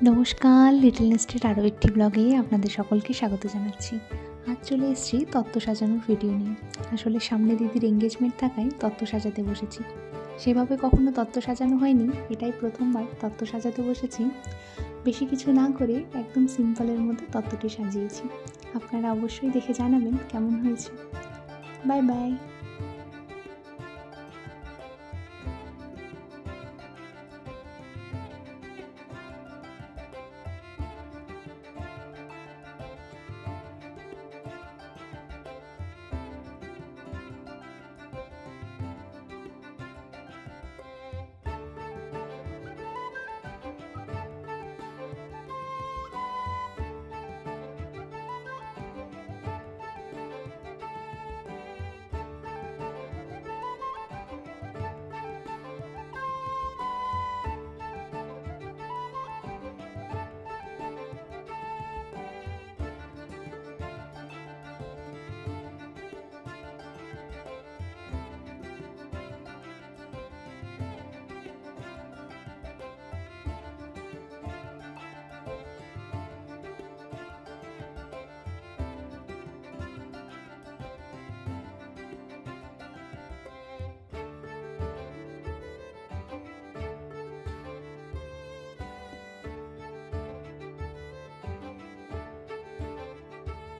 নমস্কার, লিটল নেস্টের আরও একটি ব্লগে আপনাদের সকলকে স্বাগত জানাচ্ছি। আজ চলে এসেছি তত্ত্ব সাজানোর ভিডিও নিয়ে। আসলে সামনে দিদির এঙ্গেজমেন্ট থাকায় তত্ত্ব সাজাতে বসেছি। সেভাবে কখনো তত্ত্ব সাজানো হয়নি, এটাই প্রথমবার তত্ত্ব সাজাতে বসেছি। বেশি কিছু না করে একদম সিম্পলের মধ্যে তত্ত্বটি সাজিয়েছি। আপনারা অবশ্যই দেখে জানাবেন কেমন হয়েছে। Bye bye.